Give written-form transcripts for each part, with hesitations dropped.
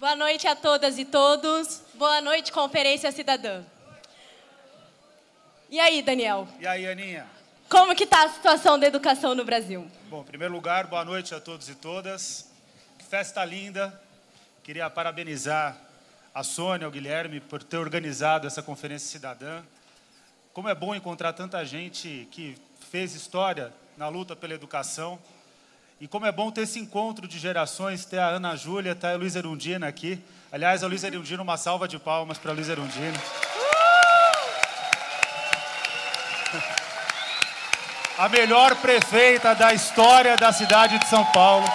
Boa noite a todas e todos. Boa noite, Conferência Cidadã. E aí, Daniel? E aí, Aninha? Como que está a situação da educação no Brasil? Bom, em primeiro lugar, boa noite a todos e todas. Que festa linda. Queria parabenizar a Sônia, o Guilherme, por ter organizado essa Conferência Cidadã. Como é bom encontrar tanta gente que fez história na luta pela educação. E como é bom ter esse encontro de gerações, ter a Ana Júlia, ter a Luísa Erundina aqui. Aliás, a Luísa Erundina, uma salva de palmas para a Luísa Erundina. A melhor prefeita da história da cidade de São Paulo.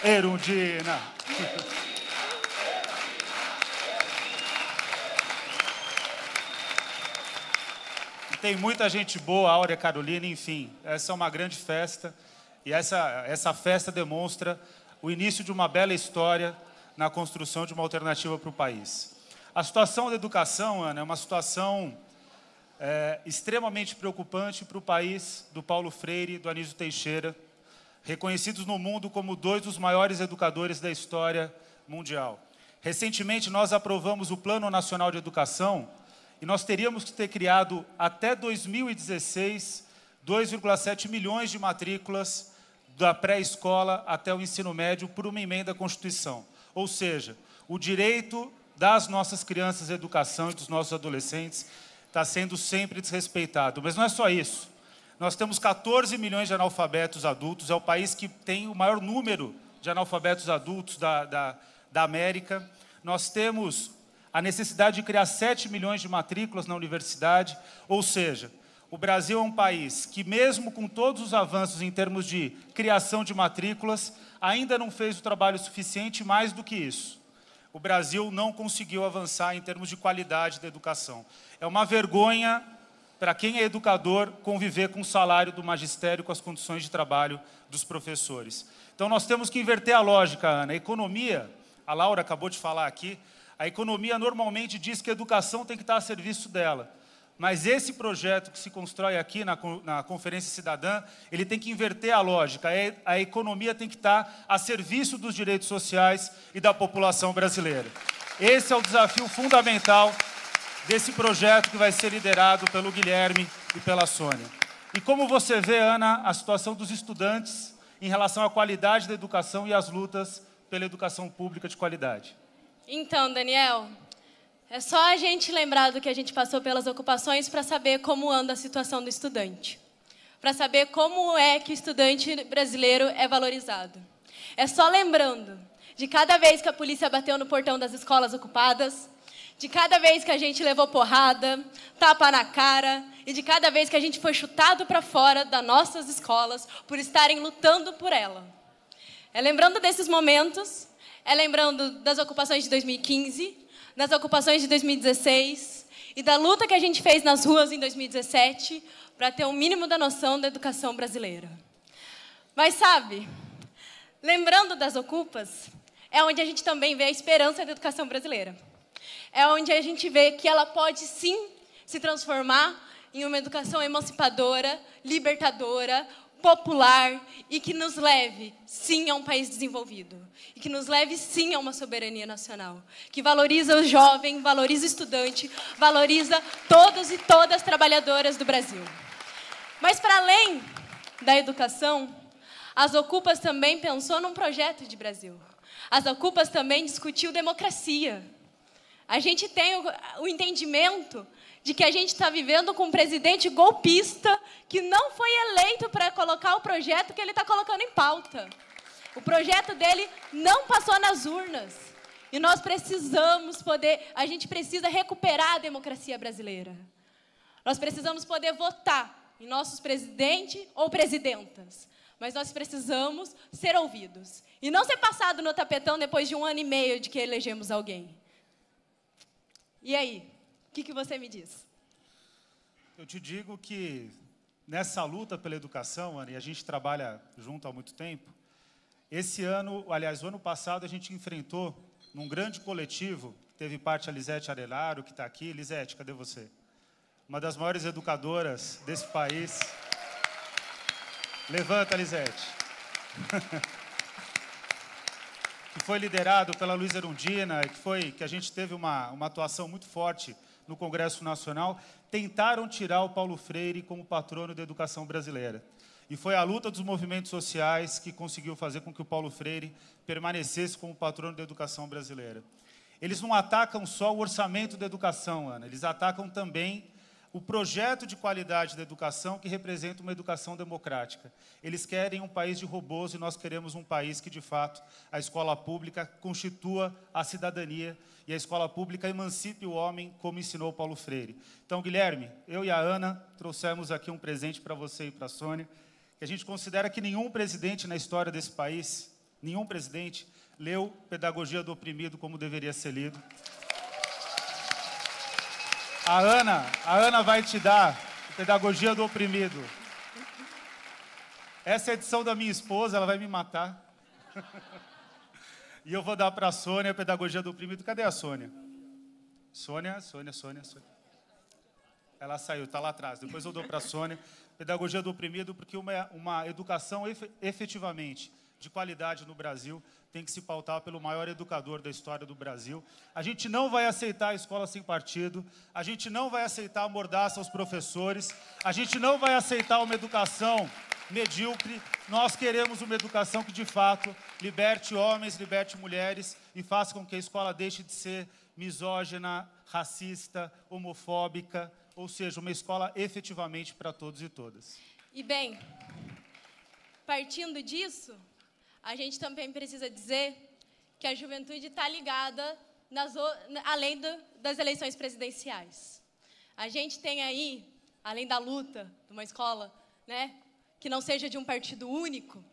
Erundina. Tem muita gente boa, Áurea, Carolina, enfim. Essa é uma grande festa. E essa festa demonstra o início de uma bela história na construção de uma alternativa para o país. A situação da educação, Ana, é uma situação extremamente preocupante para o país do Paulo Freire e do Anísio Teixeira, reconhecidos no mundo como dois dos maiores educadores da história mundial. Recentemente, nós aprovamos o Plano Nacional de Educação e nós teríamos que ter criado, até 2016, 2,7 milhões de matrículas da pré-escola até o ensino médio por uma emenda à Constituição. Ou seja, o direito das nossas crianças à educação e dos nossos adolescentes está sendo sempre desrespeitado. Mas não é só isso. Nós temos 14 milhões de analfabetos adultos, é o país que tem o maior número de analfabetos adultos da América. Nós temos a necessidade de criar 7 milhões de matrículas na universidade, ou seja, o Brasil é um país que, mesmo com todos os avanços em termos de criação de matrículas, ainda não fez o trabalho suficiente. Mais do que isso, o Brasil não conseguiu avançar em termos de qualidade da educação. É uma vergonha para quem é educador conviver com o salário do magistério, com as condições de trabalho dos professores. Então, nós temos que inverter a lógica, Ana. A economia, a Laura acabou de falar aqui, a economia normalmente diz que a educação tem que estar a serviço dela. Mas esse projeto que se constrói aqui na Conferência Cidadã, ele tem que inverter a lógica. A economia tem que estar a serviço dos direitos sociais e da população brasileira. Esse é o desafio fundamental desse projeto que vai ser liderado pelo Guilherme e pela Sônia. E como você vê, Ana, a situação dos estudantes em relação à qualidade da educação e às lutas pela educação pública de qualidade? Então, Daniel, é só a gente lembrar do que a gente passou pelas ocupações para saber como anda a situação do estudante. Para saber como é que o estudante brasileiro é valorizado. É só lembrando de cada vez que a polícia bateu no portão das escolas ocupadas, de cada vez que a gente levou porrada, tapa na cara, e de cada vez que a gente foi chutado para fora das nossas escolas por estarem lutando por ela. É lembrando desses momentos, é lembrando das ocupações de 2015, das ocupações de 2016 e da luta que a gente fez nas ruas em 2017 para ter um mínimo da noção da educação brasileira. Mas sabe, lembrando das ocupas, é onde a gente também vê a esperança da educação brasileira. É onde a gente vê que ela pode, sim, se transformar em uma educação emancipadora, libertadora, popular e que nos leve, sim, a um país desenvolvido. E que nos leve, sim, a uma soberania nacional. Que valoriza o jovem, valoriza o estudante, valoriza todos e todas as trabalhadoras do Brasil. Mas, para além da educação, as Ocupas também pensou num projeto de Brasil. As Ocupas também discutiu democracia. A gente tem o entendimento de que a gente está vivendo com um presidente golpista que não foi eleito para colocar o projeto que ele está colocando em pauta. O projeto dele não passou nas urnas. E nós precisamos a gente precisa recuperar a democracia brasileira. Nós precisamos poder votar em nossos presidentes ou presidentas. Mas nós precisamos ser ouvidos. E não ser passado no tapetão depois de 1 ano e meio de que elegemos alguém. E aí, o que você me diz? Eu te digo que nessa luta pela educação, Ana, e a gente trabalha junto há muito tempo, esse ano, aliás, o ano passado, a gente enfrentou, num grande coletivo, teve parte a Lisete Arelaro, que está aqui. Lisete, cadê você? uma das maiores educadoras desse país. Levanta, Lisete. Que foi liderado pela Luísa Erundina, que a gente teve uma atuação muito forte no Congresso Nacional, tentaram tirar o Paulo Freire como patrono da educação brasileira. E foi a luta dos movimentos sociais que conseguiu fazer com que o Paulo Freire permanecesse como patrono da educação brasileira. Eles não atacam só o orçamento da educação, Ana, eles atacam também o projeto de qualidade da educação que representa uma educação democrática. Eles querem um país de robôs e nós queremos um país que, de fato, a escola pública constitua a cidadania e a escola pública emancipe o homem, como ensinou Paulo Freire. Então, Guilherme, eu e a Ana trouxemos aqui um presente para você e para a Sônia, que a gente considera que nenhum presidente na história desse país, nenhum presidente, leu Pedagogia do Oprimido como deveria ser lido. A Ana vai te dar Pedagogia do Oprimido. Essa é a edição da minha esposa, ela vai me matar. E eu vou dar para a Sônia a Pedagogia do Oprimido. Cadê a Sônia? Sônia. Ela saiu, está lá atrás. Depois eu dou para a Sônia. Pedagogia do Oprimido, porque uma educação efetivamente de qualidade no Brasil tem que se pautar pelo maior educador da história do Brasil. A gente não vai aceitar a escola sem partido, a gente não vai aceitar a mordaça aos professores, a gente não vai aceitar uma educação medíocre. Nós queremos uma educação que, de fato, liberte homens, liberte mulheres e faça com que a escola deixe de ser misógina, racista, homofóbica, ou seja, uma escola efetivamente para todos e todas. E, bem, partindo disso, a gente também precisa dizer que a juventude está ligada além das eleições presidenciais. A gente tem aí, além da luta de uma escola, né, que não seja de um partido único,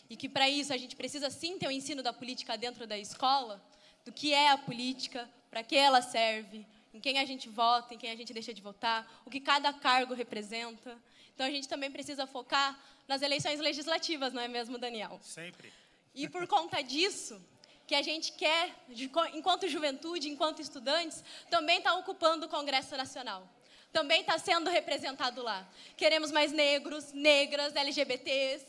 e que, para isso, a gente precisa, sim, ter o ensino da política dentro da escola, do que é a política, para que ela serve, em quem a gente vota, em quem a gente deixa de votar, o que cada cargo representa. Então, a gente também precisa focar nas eleições legislativas, não é mesmo, Daniel? Sempre. E por conta disso, que a gente quer, enquanto juventude, enquanto estudantes, também está ocupando o Congresso Nacional. Também está sendo representado lá. Queremos mais negros, negras, LGBTs,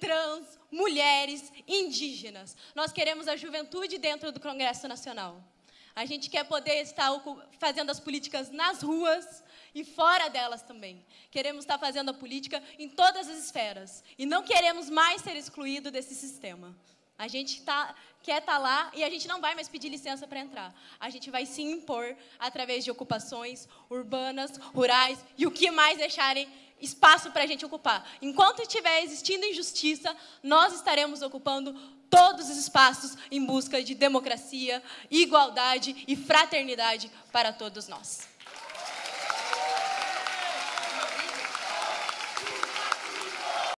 trans, mulheres, indígenas. Nós queremos a juventude dentro do Congresso Nacional. A gente quer poder estar fazendo as políticas nas ruas e fora delas também. Queremos estar fazendo a política em todas as esferas. E não queremos mais ser excluído desse sistema. A gente quer estar lá e a gente não vai mais pedir licença para entrar. A gente vai se impor através de ocupações urbanas, rurais e o que mais deixarem espaço para a gente ocupar. Enquanto estiver existindo injustiça, nós estaremos ocupando todos os espaços em busca de democracia, igualdade e fraternidade para todos nós.